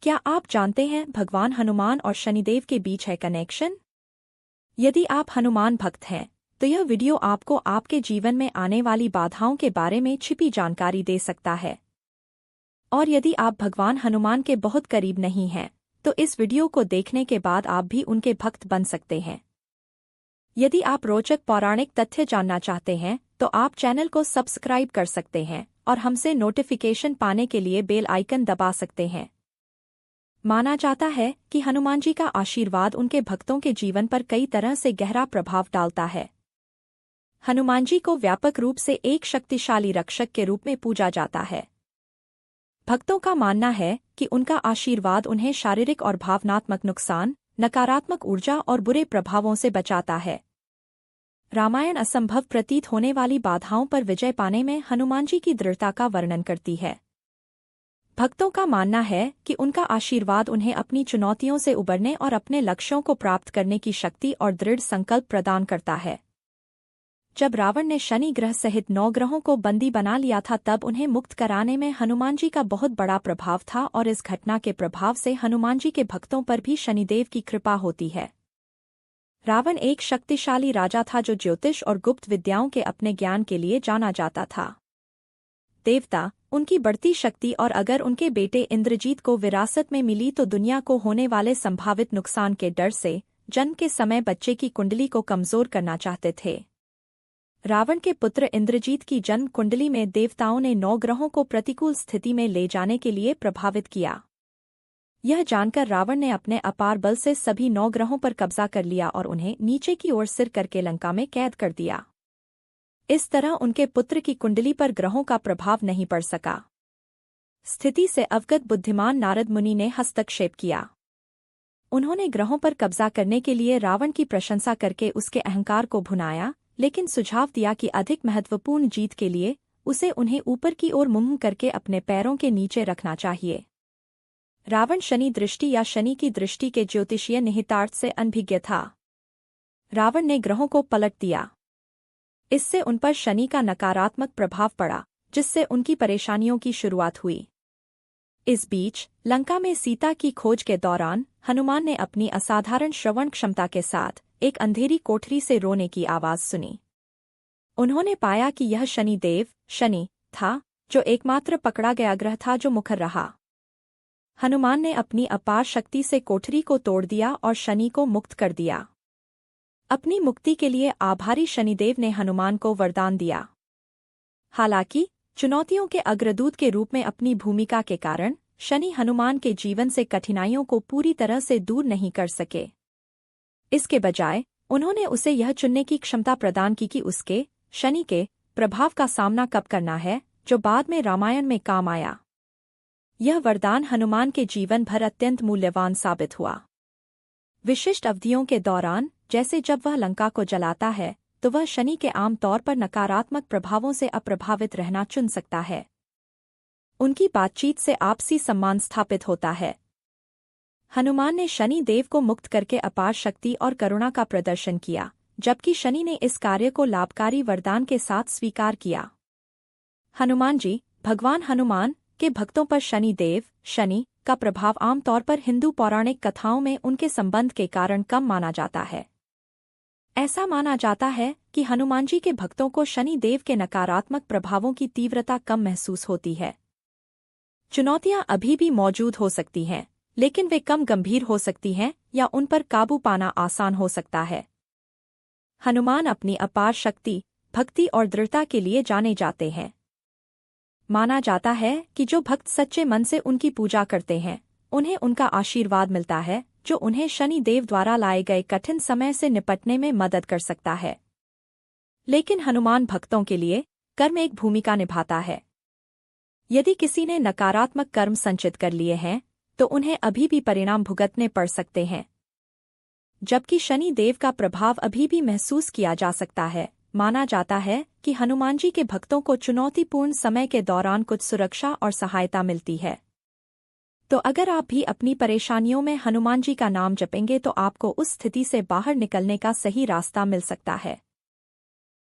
क्या आप जानते हैं भगवान हनुमान और शनिदेव के बीच है कनेक्शन? यदि आप हनुमान भक्त हैं तो यह वीडियो आपको आपके जीवन में आने वाली बाधाओं के बारे में छिपी जानकारी दे सकता है। और यदि आप भगवान हनुमान के बहुत करीब नहीं हैं तो इस वीडियो को देखने के बाद आप भी उनके भक्त बन सकते हैं। यदि आप रोचक पौराणिक तथ्य जानना चाहते हैं तो आप चैनल को सब्सक्राइब कर सकते हैं और हमसे नोटिफिकेशन पाने के लिए बेल आइकन दबा सकते हैं। माना जाता है कि हनुमान जी का आशीर्वाद उनके भक्तों के जीवन पर कई तरह से गहरा प्रभाव डालता है। हनुमान जी को व्यापक रूप से एक शक्तिशाली रक्षक के रूप में पूजा जाता है। भक्तों का मानना है कि उनका आशीर्वाद उन्हें शारीरिक और भावनात्मक नुकसान, नकारात्मक ऊर्जा और बुरे प्रभावों से बचाता है। रामायण असंभव प्रतीत होने वाली बाधाओं पर विजय पाने में हनुमान जी की दृढ़ता का वर्णन करती है। भक्तों का मानना है कि उनका आशीर्वाद उन्हें अपनी चुनौतियों से उबरने और अपने लक्ष्यों को प्राप्त करने की शक्ति और दृढ़ संकल्प प्रदान करता है। जब रावण ने शनि ग्रह सहित 9 ग्रहों को बंदी बना लिया था तब उन्हें मुक्त कराने में हनुमान जी का बहुत बड़ा प्रभाव था और इस घटना के प्रभाव से हनुमान जी के भक्तों पर भी शनिदेव की कृपा होती है। रावण एक शक्तिशाली राजा था जो ज्योतिष और गुप्त विद्याओं के अपने ज्ञान के लिए जाना जाता था। देवता, उनकी बढ़ती शक्ति और अगर उनके बेटे इंद्रजीत को विरासत में मिली तो दुनिया को होने वाले संभावित नुकसान के डर से जन्म के समय बच्चे की कुंडली को कमजोर करना चाहते थे। रावण के पुत्र इंद्रजीत की जन्म कुंडली में देवताओं ने 9 ग्रहों को प्रतिकूल स्थिति में ले जाने के लिए प्रभावित किया। यह जानकर रावण ने अपने अपार बल से सभी 9 ग्रहों पर कब्जा कर लिया और उन्हें नीचे की ओर सिर करके लंका में कैद कर दिया। इस तरह उनके पुत्र की कुंडली पर ग्रहों का प्रभाव नहीं पड़ सका। स्थिति से अवगत बुद्धिमान नारद मुनि ने हस्तक्षेप किया। उन्होंने ग्रहों पर कब्जा करने के लिए रावण की प्रशंसा करके उसके अहंकार को भुनाया, लेकिन सुझाव दिया कि अधिक महत्वपूर्ण जीत के लिए उसे उन्हें ऊपर की ओर मुंह करके अपने पैरों के नीचे रखना चाहिए। रावण शनि दृष्टि या शनि की दृष्टि के ज्योतिषीय निहितार्थ से अनभिज्ञ था। रावण ने ग्रहों को पलट दिया। इससे उन पर शनि का नकारात्मक प्रभाव पड़ा, जिससे उनकी परेशानियों की शुरुआत हुई। इस बीच लंका में सीता की खोज के दौरान हनुमान ने अपनी असाधारण श्रवण क्षमता के साथ एक अंधेरी कोठरी से रोने की आवाज सुनी। उन्होंने पाया कि यह शनिदेव, शनि था, जो एकमात्र पकड़ा गया ग्रह था जो मुखर रहा। हनुमान ने अपनी अपार शक्ति से कोठरी को तोड़ दिया और शनि को मुक्त कर दिया। अपनी मुक्ति के लिए आभारी शनिदेव ने हनुमान को वरदान दिया। हालांकि चुनौतियों के अग्रदूत के रूप में अपनी भूमिका के कारण शनि हनुमान के जीवन से कठिनाइयों को पूरी तरह से दूर नहीं कर सके। इसके बजाय उन्होंने उसे यह चुनने की क्षमता प्रदान की कि उसके, शनि के, प्रभाव का सामना कब करना है, जो बाद में रामायण में काम आया। यह वरदान हनुमान के जीवन भर अत्यंत मूल्यवान साबित हुआ। विशिष्ट अवधियों के दौरान, जैसे जब वह लंका को जलाता है, तो वह शनि के आम तौर पर नकारात्मक प्रभावों से अप्रभावित रहना चुन सकता है। उनकी बातचीत से आपसी सम्मान स्थापित होता है। हनुमान ने शनि देव को मुक्त करके अपार शक्ति और करुणा का प्रदर्शन किया, जबकि शनि ने इस कार्य को लाभकारी वरदान के साथ स्वीकार किया। हनुमान जी, भगवान हनुमान के भक्तों पर शनि देव, शनि का प्रभाव आमतौर पर हिंदू पौराणिक कथाओं में उनके संबंध के कारण कम माना जाता है। ऐसा माना जाता है कि हनुमान जी के भक्तों को शनि देव के नकारात्मक प्रभावों की तीव्रता कम महसूस होती है। चुनौतियां अभी भी मौजूद हो सकती हैं, लेकिन वे कम गंभीर हो सकती हैं या उन पर काबू पाना आसान हो सकता है। हनुमान अपनी अपार शक्ति, भक्ति और दृढ़ता के लिए जाने जाते हैं। माना जाता है कि जो भक्त सच्चे मन से उनकी पूजा करते हैं, उन्हें उनका आशीर्वाद मिलता है, जो उन्हें शनि देव द्वारा लाए गए कठिन समय से निपटने में मदद कर सकता है। लेकिन हनुमान भक्तों के लिए कर्म एक भूमिका निभाता है। यदि किसी ने नकारात्मक कर्म संचित कर लिए हैं, तो उन्हें अभी भी परिणाम भुगतने पड़ सकते हैं। जबकि शनि देव का प्रभाव अभी भी महसूस किया जा सकता है, माना जाता है कि हनुमान जी के भक्तों को चुनौतीपूर्ण समय के दौरान कुछ सुरक्षा और सहायता मिलती है। तो अगर आप भी अपनी परेशानियों में हनुमान जी का नाम जपेंगे तो आपको उस स्थिति से बाहर निकलने का सही रास्ता मिल सकता है।